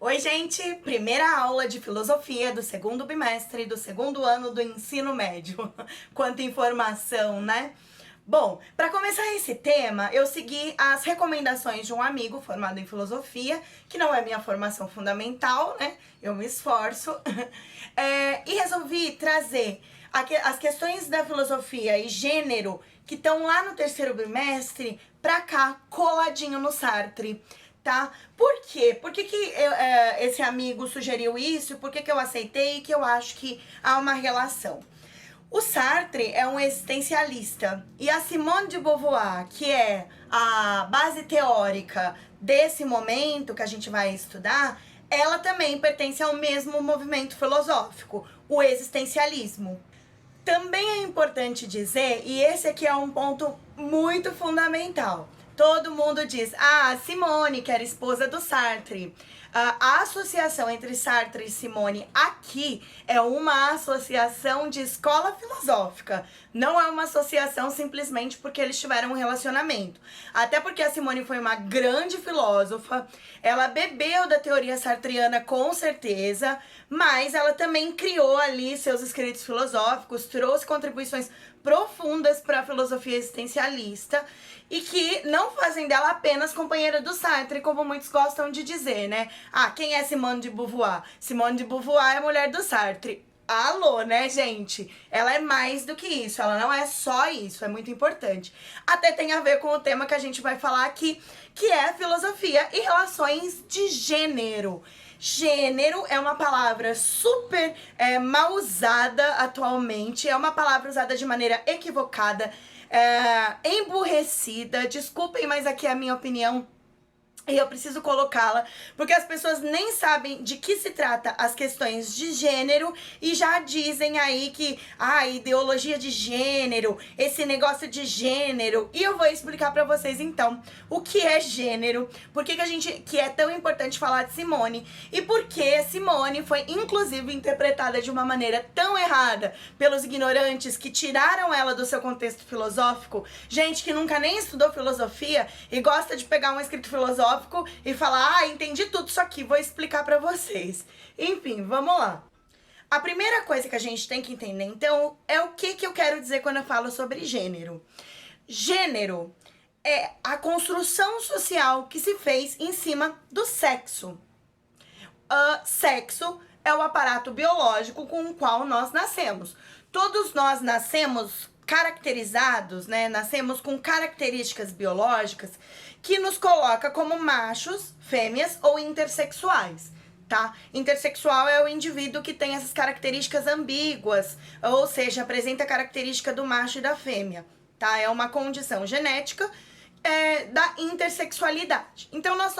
Oi, gente! Primeira aula de filosofia do segundo bimestre do segundo ano do ensino médio. Quanta informação, né? Bom, para começar esse tema, eu segui as recomendações de um amigo formado em filosofia, que não é minha formação fundamental, né? Eu me esforço. E resolvi trazer as questões da filosofia e gênero que estão lá no terceiro bimestre pra cá, coladinho no Sartre. Tá? Por quê? Por que esse amigo sugeriu isso? Por que eu aceitei? Que eu acho que há uma relação. O Sartre é um existencialista e a Simone de Beauvoir, que é a base teórica desse momento que a gente vai estudar, ela também pertence ao mesmo movimento filosófico, o existencialismo. Também é importante dizer, e esse aqui é um ponto muito fundamental, todo mundo diz, Simone, que era esposa do Sartre. A associação entre Sartre e Simone aqui é uma associação de escola filosófica. Não é uma associação simplesmente porque eles tiveram um relacionamento. Até porque a Simone foi uma grande filósofa, ela bebeu da teoria sartriana com certeza, mas ela também criou ali seus escritos filosóficos, trouxe contribuições profundas para a filosofia existencialista e que não fazem dela apenas companheira do Sartre, como muitos gostam de dizer, né? Quem é Simone de Beauvoir? Simone de Beauvoir é a mulher do Sartre. Alô, né, gente? Ela é mais do que isso, ela não é só isso, é muito importante. Até tem a ver com o tema que a gente vai falar aqui, que é filosofia e relações de gênero. Gênero é uma palavra super mal usada atualmente, é uma palavra usada de maneira equivocada, emburrecida. Desculpem, mas aqui é a minha opinião e eu preciso colocá-la, porque as pessoas nem sabem de que se trata as questões de gênero e já dizem aí que, ideologia de gênero, esse negócio de gênero. E eu vou explicar pra vocês então o que é gênero, por que é tão importante falar de Simone e por que Simone foi inclusive interpretada de uma maneira tão errada pelos ignorantes que tiraram ela do seu contexto filosófico, gente que nunca nem estudou filosofia e gosta de pegar um escrito filosófico e falar, entendi tudo isso aqui, vou explicar pra vocês. Enfim, vamos lá. A primeira coisa que a gente tem que entender, então, é o que eu quero dizer quando eu falo sobre gênero. Gênero é a construção social que se fez em cima do sexo. Sexo é o aparato biológico com o qual nós nascemos. Todos nós nascemos caracterizados, né? Nascemos com características biológicas que nos coloca como machos, fêmeas ou intersexuais, tá? Intersexual é o indivíduo que tem essas características ambíguas, ou seja, apresenta a característica do macho e da fêmea, tá? É uma condição genética da intersexualidade. Então nós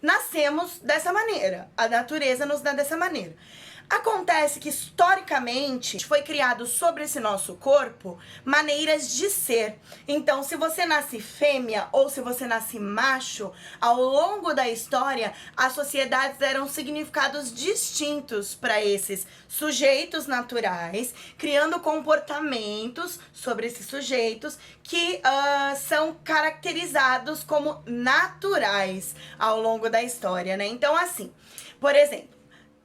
nascemos dessa maneira, a natureza nos dá dessa maneira. Acontece que, historicamente, foi criado sobre esse nosso corpo maneiras de ser. Então, se você nasce fêmea ou se você nasce macho, ao longo da história, as sociedades deram significados distintos para esses sujeitos naturais, criando comportamentos sobre esses sujeitos que são caracterizados como naturais ao longo da história, né? Então, assim, por exemplo,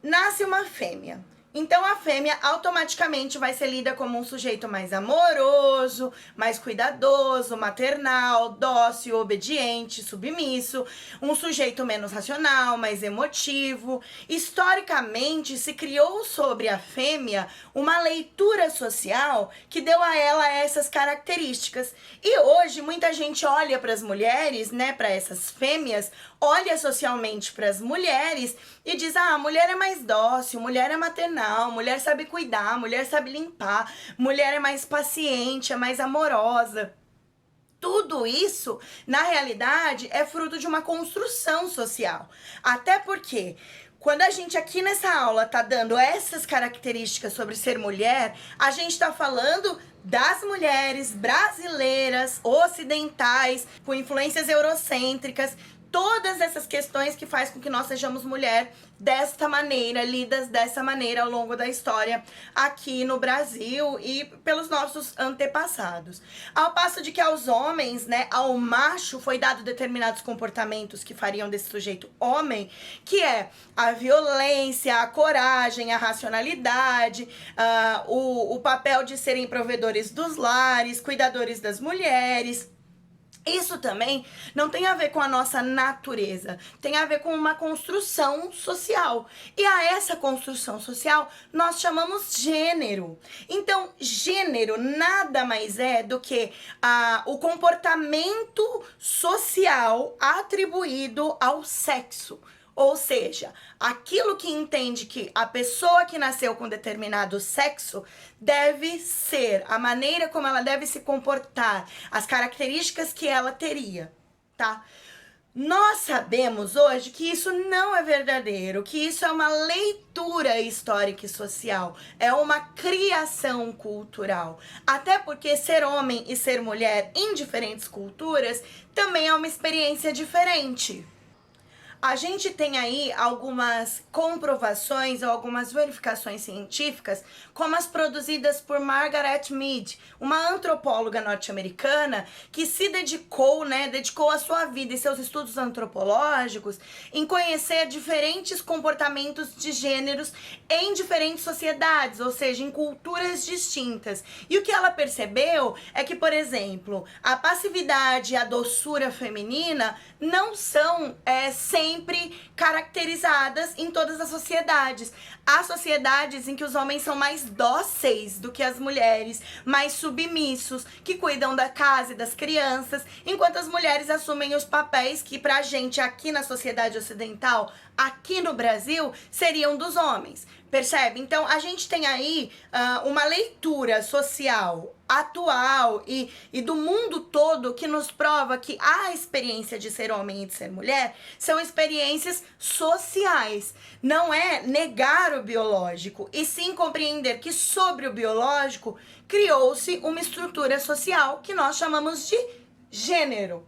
nasce uma fêmea. Então a fêmea automaticamente vai ser lida como um sujeito mais amoroso, mais cuidadoso, maternal, dócil, obediente, submisso, um sujeito menos racional, mais emotivo. Historicamente se criou sobre a fêmea uma leitura social que deu a ela essas características. E hoje muita gente olha para as mulheres, né, para essas fêmeas, olha socialmente para as mulheres e diz, a mulher é mais dócil, mulher é maternal, mulher sabe cuidar, mulher sabe limpar, mulher é mais paciente, é mais amorosa. Tudo isso, na realidade, é fruto de uma construção social. Até porque, quando a gente aqui nessa aula tá dando essas características sobre ser mulher, a gente tá falando das mulheres brasileiras, ocidentais, com influências eurocêntricas, todas essas questões que faz com que nós sejamos mulher desta maneira, lidas dessa maneira ao longo da história aqui no Brasil e pelos nossos antepassados. Ao passo de que aos homens, né, ao macho foi dado determinados comportamentos que fariam desse sujeito homem, que é a violência, a coragem, a racionalidade, o papel de serem provedores dos lares, cuidadores das mulheres. Isso também não tem a ver com a nossa natureza, tem a ver com uma construção social. E a essa construção social nós chamamos gênero. Então, gênero nada mais é do que o comportamento social atribuído ao sexo. Ou seja, aquilo que entende que a pessoa que nasceu com determinado sexo deve ser, a maneira como ela deve se comportar, as características que ela teria, tá? Nós sabemos hoje que isso não é verdadeiro, que isso é uma leitura histórica e social, é uma criação cultural. Até porque ser homem e ser mulher em diferentes culturas também é uma experiência diferente. A gente tem aí algumas comprovações ou algumas verificações científicas, como as produzidas por Margaret Mead, uma antropóloga norte-americana que se dedicou a sua vida e seus estudos antropológicos em conhecer diferentes comportamentos de gêneros em diferentes sociedades, ou seja, em culturas distintas. E o que ela percebeu é que, por exemplo, a passividade e a doçura feminina não são sempre caracterizadas em todas as sociedades. Há sociedades em que os homens são mais dóceis do que as mulheres, mais submissos, que cuidam da casa e das crianças, enquanto as mulheres assumem os papéis que pra gente aqui na sociedade ocidental, aqui no Brasil, seriam dos homens. Percebe? Então, a gente tem aí uma leitura social atual e do mundo todo que nos prova que a experiência de ser homem e de ser mulher são experiências sociais. Não é negar o biológico, e sim compreender que sobre o biológico criou-se uma estrutura social que nós chamamos de gênero.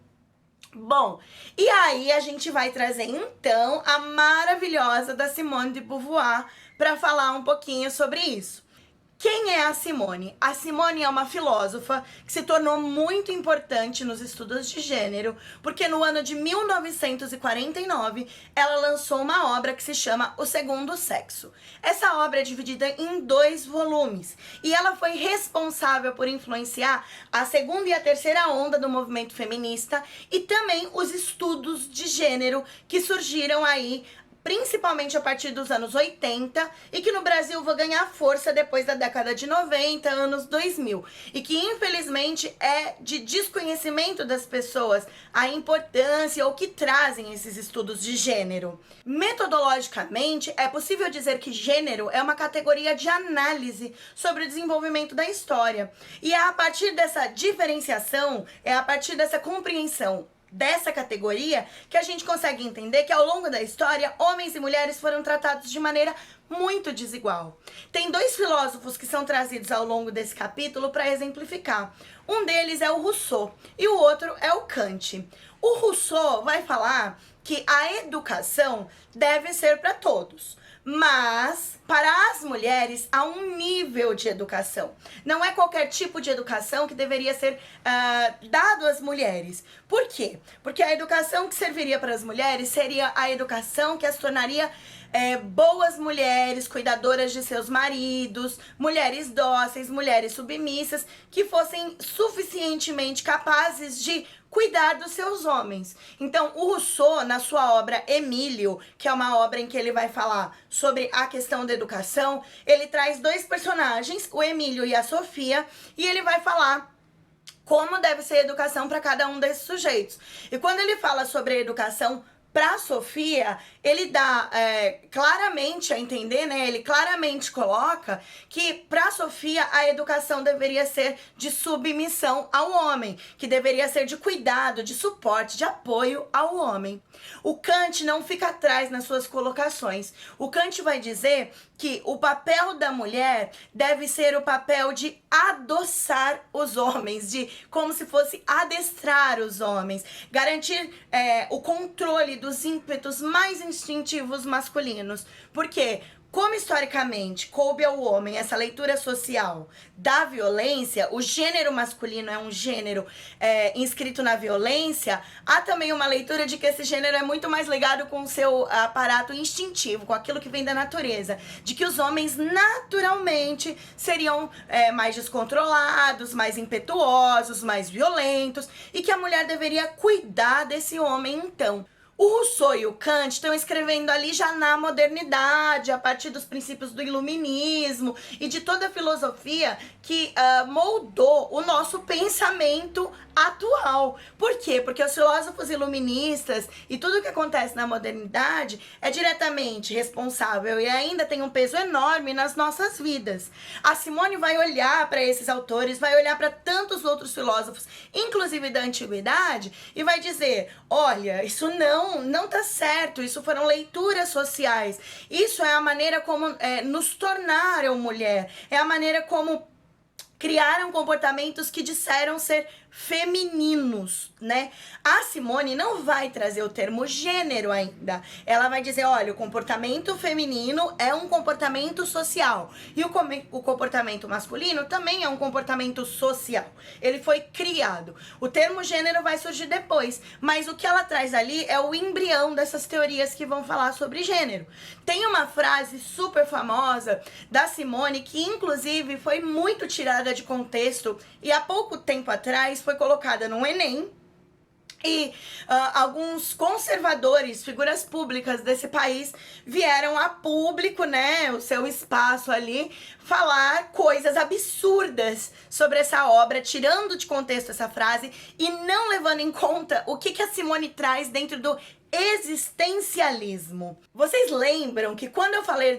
Bom, e aí a gente vai trazer então a maravilhosa da Simone de Beauvoir para falar um pouquinho sobre isso. Quem é a Simone? A Simone é uma filósofa que se tornou muito importante nos estudos de gênero, porque no ano de 1949 ela lançou uma obra que se chama O Segundo Sexo. Essa obra é dividida em 2 volumes e ela foi responsável por influenciar a segunda e a terceira onda do movimento feminista e também os estudos de gênero que surgiram aí principalmente a partir dos anos 80, e que no Brasil vai ganhar força depois da década de 90, anos 2000, e que infelizmente é de desconhecimento das pessoas a importância ou que trazem esses estudos de gênero. Metodologicamente, é possível dizer que gênero é uma categoria de análise sobre o desenvolvimento da história, e é a partir dessa diferenciação, é a partir dessa compreensão dessa categoria que a gente consegue entender que ao longo da história, homens e mulheres foram tratados de maneira muito desigual. Tem 2 filósofos que são trazidos ao longo desse capítulo para exemplificar. Um deles é o Rousseau e o outro é o Kant. O Rousseau vai falar que a educação deve ser para todos, mas para as mulheres há um nível de educação. Não é qualquer tipo de educação que deveria ser dado às mulheres. Por quê? Porque a educação que serviria para as mulheres seria a educação que as tornaria boas mulheres, cuidadoras de seus maridos, mulheres dóceis, mulheres submissas, que fossem suficientemente capazes de cuidar dos seus homens. Então, o Rousseau, na sua obra Emílio, que é uma obra em que ele vai falar sobre a questão da educação, ele traz 2 personagens, o Emílio e a Sofia, e ele vai falar como deve ser a educação para cada um desses sujeitos. E quando ele fala sobre a educação Para Sofia, ele dá claramente a entender, né? Ele claramente coloca que para Sofia a educação deveria ser de submissão ao homem, que deveria ser de cuidado, de suporte, de apoio ao homem. O Kant não fica atrás nas suas colocações. O Kant vai dizer que o papel da mulher deve ser o papel de adoçar os homens, de como se fosse adestrar os homens, garantir o controle dos ímpetos mais instintivos masculinos. Por quê? Como historicamente coube ao homem essa leitura social da violência, o gênero masculino é um gênero inscrito na violência, há também uma leitura de que esse gênero é muito mais ligado com o seu aparato instintivo, com aquilo que vem da natureza, de que os homens naturalmente seriam mais descontrolados, mais impetuosos, mais violentos, e que a mulher deveria cuidar desse homem então. O Rousseau e o Kant estão escrevendo ali já na modernidade, a partir dos princípios do iluminismo e de toda a filosofia que moldou o nosso pensamento atual. Por quê? Porque os filósofos iluministas e tudo que acontece na modernidade é diretamente responsável e ainda tem um peso enorme nas nossas vidas. A Simone vai olhar para esses autores, vai olhar para tantos outros filósofos, inclusive da antiguidade, e vai dizer, olha, isso não tá certo, isso foram leituras sociais, isso é a maneira como nos tornaram mulher, é a maneira como criaram comportamentos que disseram ser femininos, né? A Simone não vai trazer o termo gênero ainda. Ela vai dizer, olha, o comportamento feminino é um comportamento social. E o comportamento masculino também é um comportamento social. Ele foi criado. O termo gênero vai surgir depois. Mas o que ela traz ali é o embrião dessas teorias que vão falar sobre gênero. Tem uma frase super famosa da Simone que, inclusive, foi muito tirada de contexto e há pouco tempo atrás foi colocada no Enem e alguns conservadores, figuras públicas desse país vieram a público, né, o seu espaço ali, falar coisas absurdas sobre essa obra, tirando de contexto essa frase e não levando em conta o que a Simone traz dentro do existencialismo. Vocês lembram que quando eu falei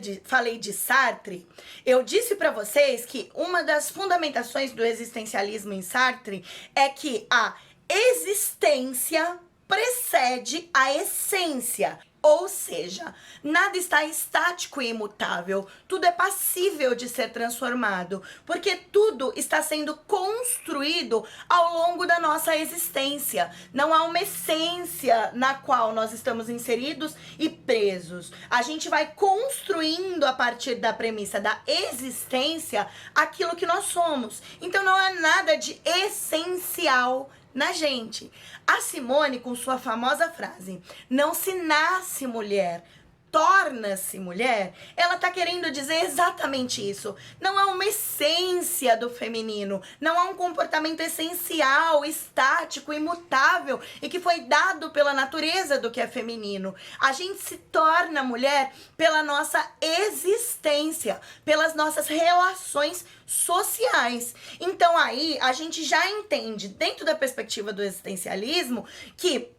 de Sartre, eu disse para vocês que uma das fundamentações do existencialismo em Sartre é que a existência precede a essência. Ou seja, nada está estático e imutável, tudo é passível de ser transformado, porque tudo está sendo construído ao longo da nossa existência. Não há uma essência na qual nós estamos inseridos e presos. A gente vai construindo a partir da premissa da existência aquilo que nós somos. Então não há nada de essencial na gente. A Simone, com sua famosa frase, não se nasce mulher, torna-se mulher, ela tá querendo dizer exatamente isso. Não há uma essência do feminino, não há um comportamento essencial, estático, imutável e que foi dado pela natureza do que é feminino. A gente se torna mulher pela nossa existência, pelas nossas relações sociais. Então aí a gente já entende, dentro da perspectiva do existencialismo, que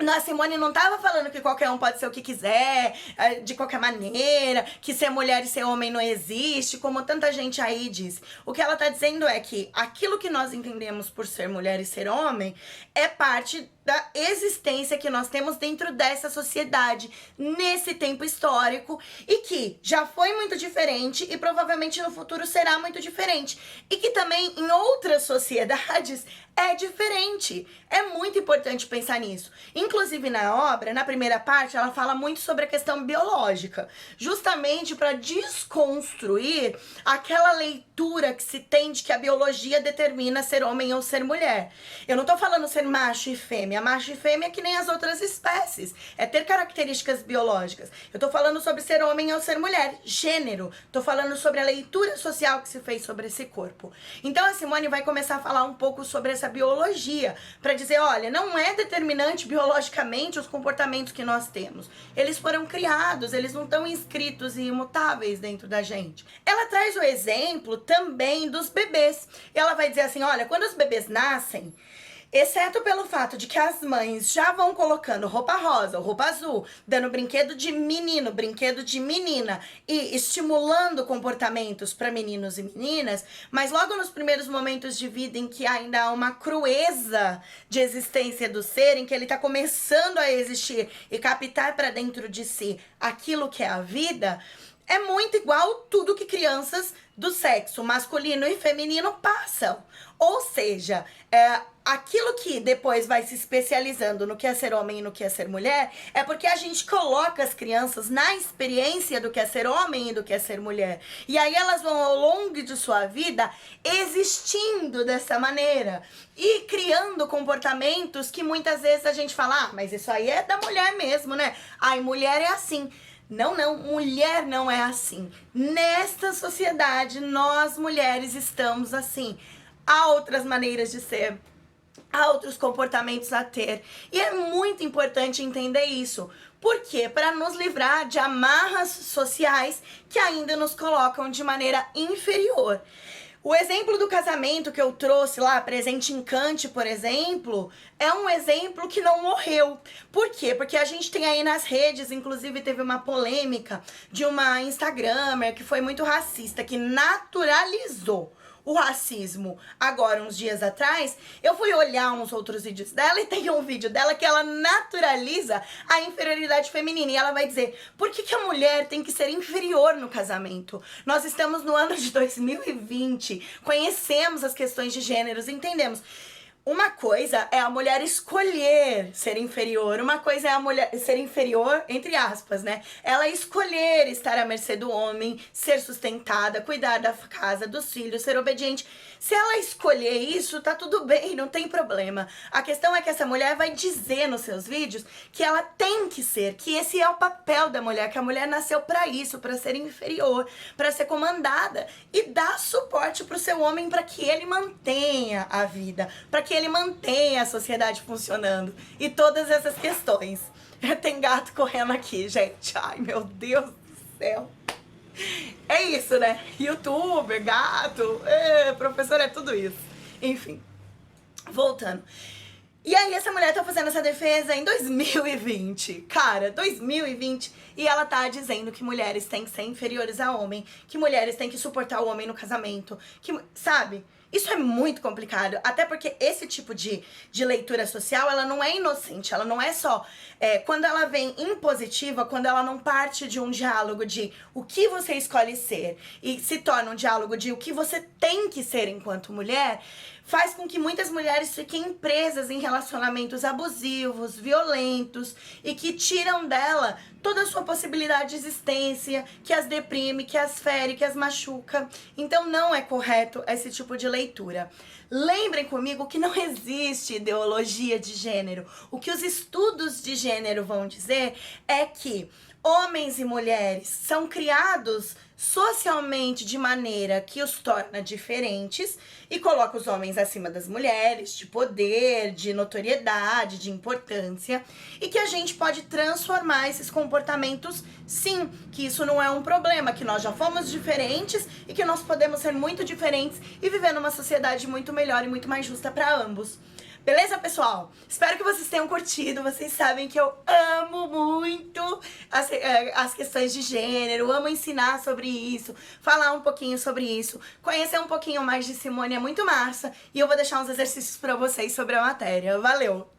a Simone não estava falando que qualquer um pode ser o que quiser, de qualquer maneira, que ser mulher e ser homem não existe, como tanta gente aí diz. O que ela está dizendo é que aquilo que nós entendemos por ser mulher e ser homem é parte da existência que nós temos dentro dessa sociedade, nesse tempo histórico, e que já foi muito diferente e provavelmente no futuro será muito diferente. E que também em outras sociedades é diferente. É muito importante pensar nisso. Inclusive na obra, na primeira parte, ela fala muito sobre a questão biológica, justamente para desconstruir aquela leitura que se tem de que a biologia determina ser homem ou ser mulher. Eu não tô falando ser macho e fêmea. Macho e fêmea é que nem as outras espécies. É ter características biológicas. Eu tô falando sobre ser homem ou ser mulher. Gênero. Tô falando sobre a leitura social que se fez sobre esse corpo. Então a Simone vai começar a falar um pouco sobre essa biologia, para dizer, olha, não é determinante biologicamente os comportamentos que nós temos. Eles foram criados, eles não estão inscritos e imutáveis dentro da gente. Ela traz o exemplo também dos bebês. Ela vai dizer assim, olha, quando os bebês nascem, Exceto pelo fato de que as mães já vão colocando roupa rosa, roupa azul, dando brinquedo de menino, brinquedo de menina e estimulando comportamentos para meninos e meninas, mas logo nos primeiros momentos de vida em que ainda há uma crueza de existência do ser, em que ele está começando a existir e captar para dentro de si aquilo que é a vida, é muito igual tudo que crianças do sexo masculino e feminino passam. Ou seja, aquilo que depois vai se especializando no que é ser homem e no que é ser mulher, é porque a gente coloca as crianças na experiência do que é ser homem e do que é ser mulher. E aí elas vão ao longo de sua vida existindo dessa maneira e criando comportamentos que muitas vezes a gente fala, ah, mas isso aí é da mulher mesmo, né? Ai, mulher é assim. Não, mulher não é assim. Nesta sociedade, nós mulheres estamos assim. Há outras maneiras de ser, há outros comportamentos a ter. E é muito importante entender isso. Por quê? Para nos livrar de amarras sociais que ainda nos colocam de maneira inferior. O exemplo do casamento que eu trouxe lá, Presente Encante, por exemplo, é um exemplo que não morreu. Por quê? Porque a gente tem aí nas redes, inclusive teve uma polêmica de uma Instagramer que foi muito racista, que naturalizou o racismo. Agora, uns dias atrás, eu fui olhar uns outros vídeos dela e tem um vídeo dela que ela naturaliza a inferioridade feminina. E ela vai dizer, por que a mulher tem que ser inferior no casamento? Nós estamos no ano de 2020, conhecemos as questões de gêneros, entendemos. Uma coisa é a mulher escolher ser inferior, uma coisa é a mulher ser inferior, entre aspas, né? Ela escolher estar à mercê do homem, ser sustentada, cuidar da casa, dos filhos, ser obediente. Se ela escolher isso, tá tudo bem, não tem problema. A questão é que essa mulher vai dizer nos seus vídeos que ela tem que ser, que esse é o papel da mulher, que a mulher nasceu para isso, para ser inferior, para ser comandada e dar suporte pro seu homem para que ele mantenha a vida, para que ele mantenha a sociedade funcionando e todas essas questões. Tem gato correndo aqui, gente. Ai, meu Deus do céu. É isso, né? Youtuber, gato, professor, é tudo isso. Enfim, voltando. E aí essa mulher tá fazendo essa defesa em 2020. Cara, 2020. E ela tá dizendo que mulheres têm que ser inferiores a homem, que mulheres têm que suportar o homem no casamento, que, sabe? Isso é muito complicado, até porque esse tipo de leitura social, ela não é inocente, ela não é só... quando ela vem impositiva, quando ela não parte de um diálogo de o que você escolhe ser e se torna um diálogo de o que você tem que ser enquanto mulher, faz com que muitas mulheres fiquem presas em relacionamentos abusivos, violentos e que tiram dela toda a sua possibilidade de existência, que as deprime, que as fere, que as machuca. Então não é correto esse tipo de leitura. Lembrem comigo que não existe ideologia de gênero. O que os estudos de gênero vão dizer é que homens e mulheres são criados socialmente de maneira que os torna diferentes e coloca os homens acima das mulheres, de poder, de notoriedade, de importância, e que a gente pode transformar esses comportamentos, sim, que isso não é um problema, que nós já fomos diferentes e que nós podemos ser muito diferentes e viver numa sociedade muito melhor e muito mais justa para ambos. Beleza, pessoal? Espero que vocês tenham curtido. Vocês sabem que eu amo muito as questões de gênero, amo ensinar sobre isso, falar um pouquinho sobre isso, conhecer um pouquinho mais de Simone é muito massa. E eu vou deixar uns exercícios pra vocês sobre a matéria. Valeu!